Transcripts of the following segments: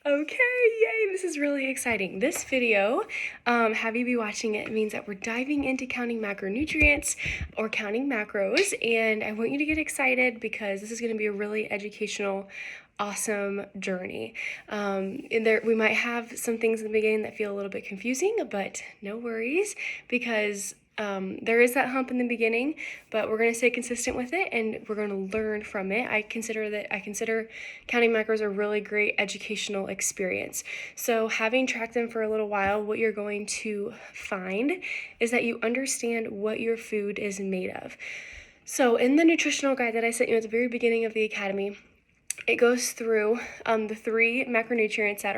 Okay, yay, this is really exciting. This video, have you be watching it, means that we're diving into counting macronutrients or counting macros, and I want you to get excited because this is going to be a really educational, awesome journey. And there, we might have some things in the beginning that feel a little bit confusing, but no worries because there is that hump in the beginning, but we're going to stay consistent with it and we're going to learn from it. I consider counting macros a really great educational experience. So having tracked them for a little while, what you're going to find is that you understand what your food is made of. So in the nutritional guide that I sent you at the very beginning of the academy, it goes through the 3 macronutrients that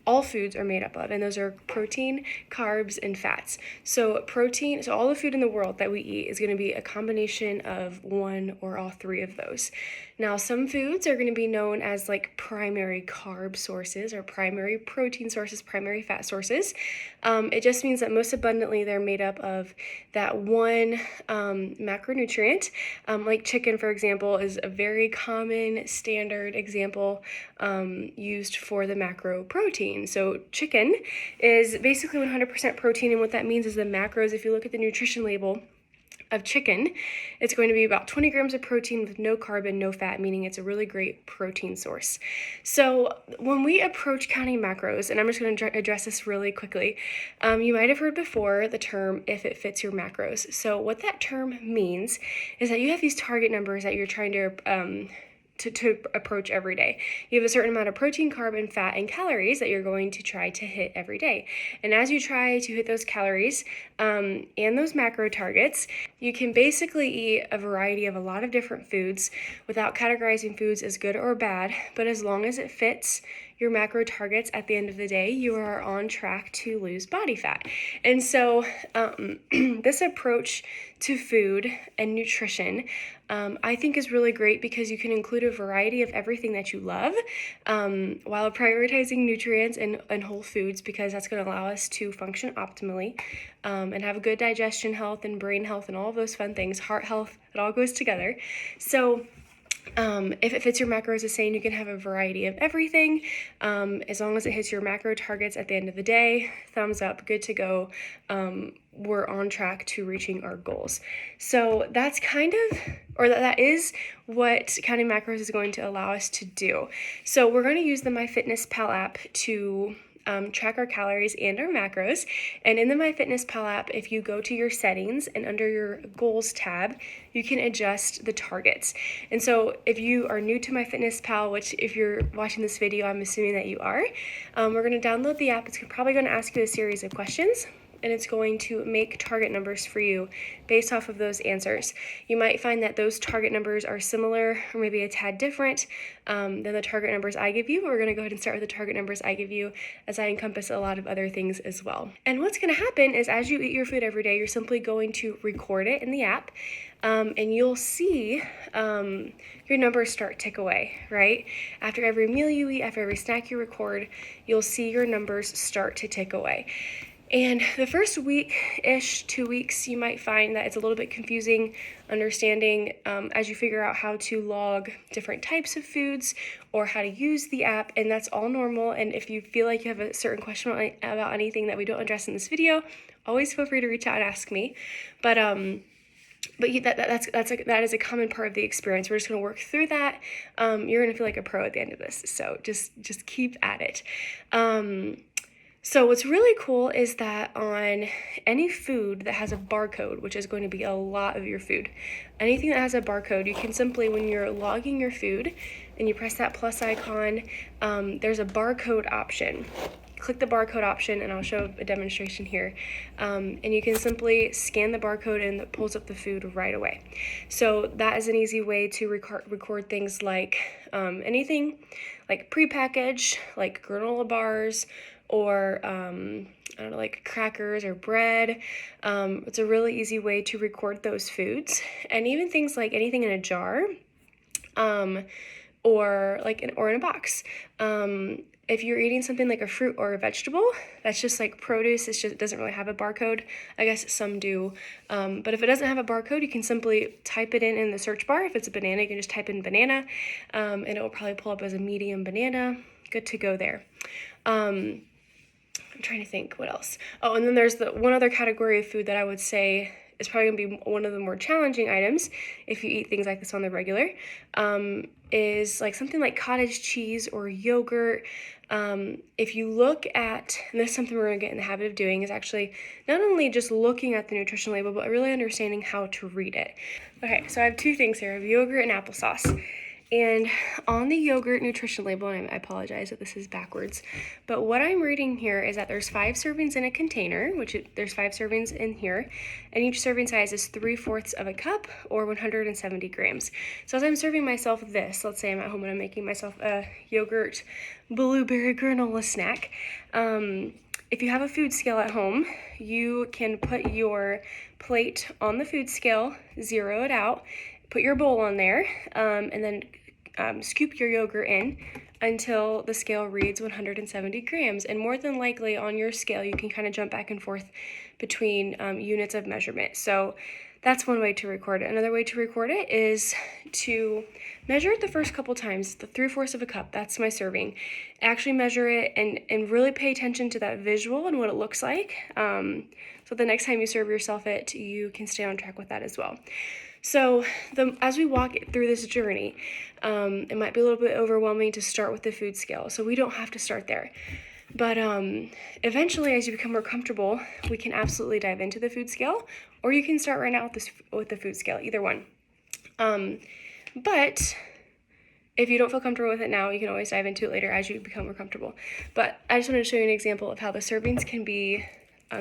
all foods are made up of, and those are protein, carbs, and fats. So all the food in the world that we eat is going to be a combination of one or all 3 of those. Now, some foods are going to be known as like primary carb sources or primary protein sources, primary fat sources. It just means that most abundantly they're made up of that one macronutrient. Like chicken, for example, is a very common standard example used for the macro protein. So chicken is basically 100% protein, and what that means is the macros, if you look at the nutrition label of chicken, it's going to be about 20 grams of protein with no carb and no fat, meaning it's a really great protein source. So when we approach counting macros, and I'm just going to address this really quickly, you might have heard before the term if it fits your macros. So what that term means is that you have these target numbers that you're trying to approach every day. You have a certain amount of protein, carb, and fat and calories that you're going to try to hit every day. And as you try to hit those calories and those macro targets, you can basically eat a variety of a lot of different foods without categorizing foods as good or bad. But as long as it fits your macro targets at the end of the day, you are on track to lose body fat. And so this approach to food and nutrition I think is really great because you can include a variety of everything that you love while prioritizing nutrients and whole foods, because that's going to allow us to function optimally and have good digestion health and brain health and all of those fun things, heart health, it all goes together. So if it fits your macros, is saying you can have a variety of everything as long as it hits your macro targets at the end of the day. Thumbs up, good to go. We're on track to reaching our goals. So that's that is what counting macros is going to allow us to do. So we're going to use the MyFitnessPal app to track our calories and our macros. And in the MyFitnessPal app, if you go to your settings and under your goals tab, you can adjust the targets. And so if you are new to MyFitnessPal, which if you're watching this video, I'm assuming that you are, we're going to download the app. It's probably going to ask you a series of questions, and it's going to make target numbers for you based off of those answers. You might find that those target numbers are similar or maybe a tad different than the target numbers I give you. We're going to go ahead and start with the target numbers I give you, as I encompass a lot of other things as well. And what's going to happen is as you eat your food every day, you're simply going to record it in the app, and you'll see your numbers start tick away, right? After every meal you eat, after every snack you record, you'll see your numbers start to tick away. And the first week-ish, 2 weeks, you might find that it's a little bit confusing understanding as you figure out how to log different types of foods or how to use the app, and that's all normal. And if you feel like you have a certain question about anything that we don't address in this video, always feel free to reach out and ask me. But that is a common part of the experience. We're just going to work through that. You're going to feel like a pro at the end of this, so just keep at it. So what's really cool is that on any food that has a barcode, which is going to be a lot of your food, anything that has a barcode, you can simply, when you're logging your food and you press that plus icon, there's a barcode option. Click the barcode option, and I'll show a demonstration here. And you can simply scan the barcode and it pulls up the food right away. So that is an easy way to record things like anything like prepackaged, like granola bars, or like crackers or bread. It's a really easy way to record those foods, and even things like anything in a jar, or in a box. If you're eating something like a fruit or a vegetable, that's just like produce, it doesn't really have a barcode. I guess some do. But if it doesn't have a barcode, you can simply type it in the search bar. If it's a banana, you can just type in banana, and it will probably pull up as a medium banana. good to go there. I'm trying to think what else. Oh, and then there's the one other category of food that I would say is probably going to be one of the more challenging items if you eat things like this on the regular, is like something like cottage cheese or yogurt. If you look at, and this is something we're going to get in the habit of doing, is actually not only just looking at the nutrition label, but really understanding how to read it. Okay, so I have two things here. I have yogurt and applesauce. And on the yogurt nutrition label, and I apologize that this is backwards, but what I'm reading here is that there's 5 servings in a container, there's 5 servings in here, and each serving size is 3/4 of a cup or 170 grams. So as I'm serving myself this, let's say I'm at home and I'm making myself a yogurt blueberry granola snack, if you have a food scale at home, you can put your plate on the food scale, zero it out, put your bowl on there, and then scoop your yogurt in until the scale reads 170 grams. And more than likely on your scale, you can kind of jump back and forth between units of measurement. So that's one way to record it. Another way to record it is to measure it the first couple times, the 3/4 of a cup, that's my serving. Actually measure it and really pay attention to that visual and what it looks like. So the next time you serve yourself it, you can stay on track with that as well. So as we walk through this journey, it might be a little bit overwhelming to start with the food scale, so we don't have to start there. But eventually, as you become more comfortable, we can absolutely dive into the food scale, or you can start right now with the food scale, either one. But if you don't feel comfortable with it now, you can always dive into it later as you become more comfortable. But I just wanted to show you an example of how the servings can be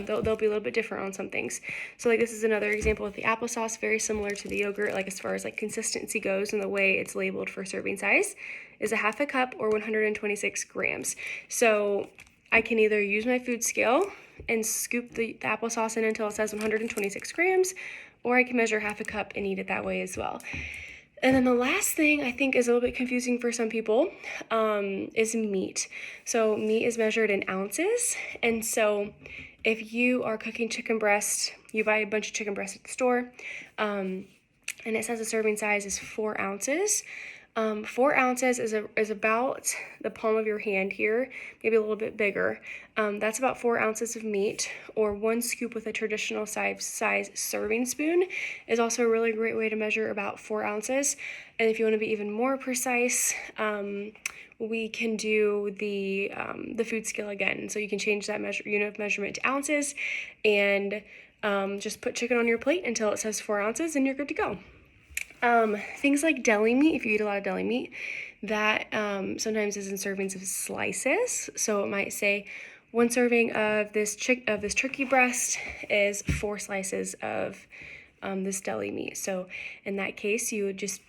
they'll be a little bit different on some things. So like this is another example with the applesauce, very similar to the yogurt, like as far as like consistency goes and the way it's labeled for serving size is 1/2 cup or 126 grams. So I can either use my food scale and scoop the applesauce in until it says 126 grams, or I can measure 1/2 cup and eat it that way as well. And then the last thing I think is a little bit confusing for some people is meat. So meat is measured in ounces, and so if you are cooking chicken breast, you buy a bunch of chicken breast at the store, and it says the serving size is 4 ounces. 4 ounces is about the palm of your hand here, maybe a little bit bigger. That's about 4 ounces of meat, or 1 scoop with a traditional size serving spoon is also a really great way to measure about 4 ounces. And if you want to be even more precise, we can do the food scale again. So you can change that unit of measurement to ounces, and just put chicken on your plate until it says 4 ounces, and you're good to go. Things like deli meat, if you eat a lot of deli meat, that sometimes is in servings of slices. So it might say 1 serving of this turkey breast is 4 slices of this deli meat. So in that case, you would just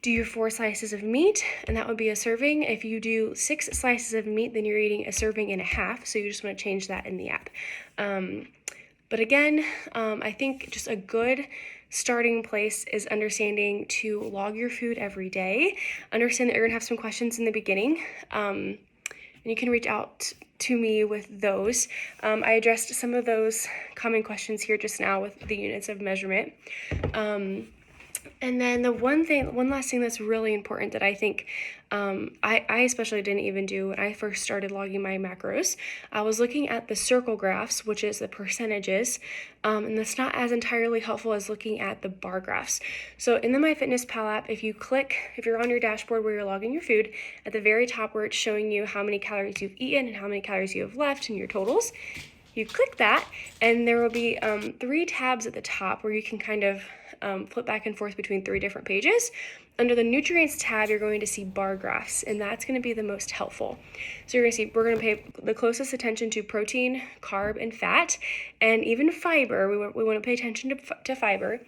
do your 4 slices of meat, and that would be a serving. If you do 6 slices of meat, then you're eating a serving and a half. So you just want to change that in the app. But again, I think just a good starting place is understanding to log your food every day. Understand that you're gonna have some questions in the beginning, and you can reach out to me with those. I addressed some of those common questions here just now with the units of measurement. And then the one last thing that's really important that I think I especially didn't even do when I first started logging my macros, I was looking at the circle graphs, which is the percentages, and that's not as entirely helpful as looking at the bar graphs. So in the MyFitnessPal app, if you're on your dashboard where you're logging your food, at the very top where it's showing you how many calories you've eaten and how many calories you have left and your totals, you click that, and there will be 3 tabs at the top where you can kind of flip back and forth between 3 different pages. Under the nutrients tab, you're going to see bar graphs, and that's going to be the most helpful. So we're going to pay the closest attention to protein, carb, and fat, and even fiber. We want to pay attention to fiber.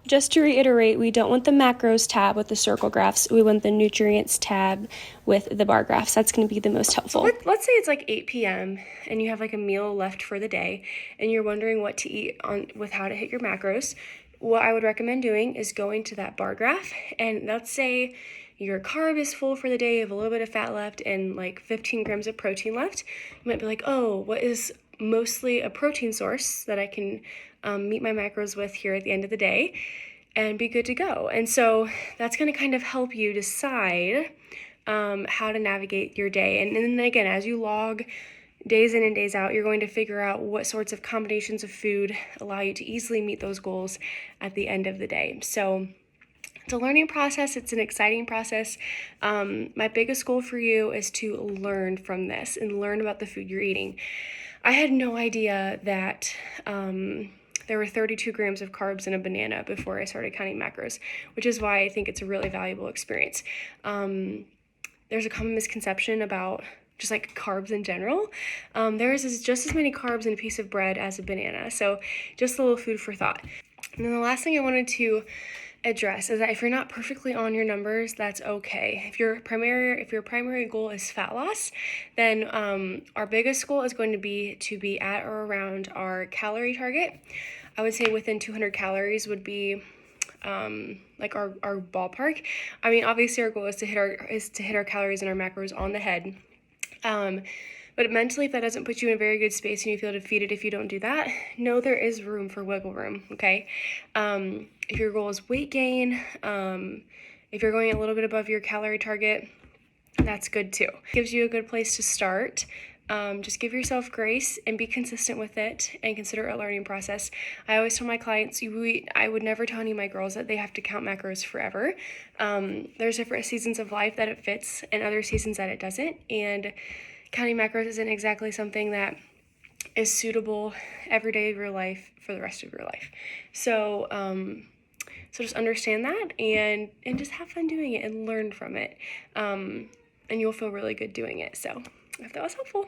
Just to reiterate, we don't want the macros tab with the circle graphs. We want the nutrients tab with the bar graphs. That's going to be the most helpful. So let's say it's like 8 p.m. and you have like a meal left for the day, and you're wondering what to eat with how to hit your macros. What I would recommend doing is going to that bar graph, and let's say your carb is full for the day, you have a little bit of fat left and like 15 grams of protein left. You might be like, oh, what is mostly a protein source that I can meet my macros with here at the end of the day and be good to go. And so that's going to kind of help you decide how to navigate your day. And then again, as you log days in and days out, you're going to figure out what sorts of combinations of food allow you to easily meet those goals at the end of the day. So it's a learning process. It's an exciting process. My biggest goal for you is to learn from this and learn about the food you're eating. I had no idea that there were 32 grams of carbs in a banana before I started counting macros, which is why I think it's a really valuable experience. There's a common misconception about just like carbs in general. There is just as many carbs in a piece of bread as a banana. So just a little food for thought. And then the last thing I wanted to address is that if you're not perfectly on your numbers, that's okay. If your primary goal is fat loss, then our biggest goal is going to be at or around our calorie target. I would say within 200 calories would be like our ballpark. I mean, obviously our goal is to hit our calories and our macros on the head. But mentally, if that doesn't put you in a very good space and you feel defeated if you don't do that, know there is room for wiggle room, okay? If your goal is weight gain, if you're going a little bit above your calorie target, that's good too. Gives you a good place to start. Just give yourself grace and be consistent with it and consider it a learning process. I always tell my clients, I would never tell any of my girls that they have to count macros forever. There's different seasons of life that it fits and other seasons that it doesn't. And counting macros isn't exactly something that is suitable every day of your life for the rest of your life. So just understand that and just have fun doing it and learn from it. And you'll feel really good doing it. So I hope that was helpful.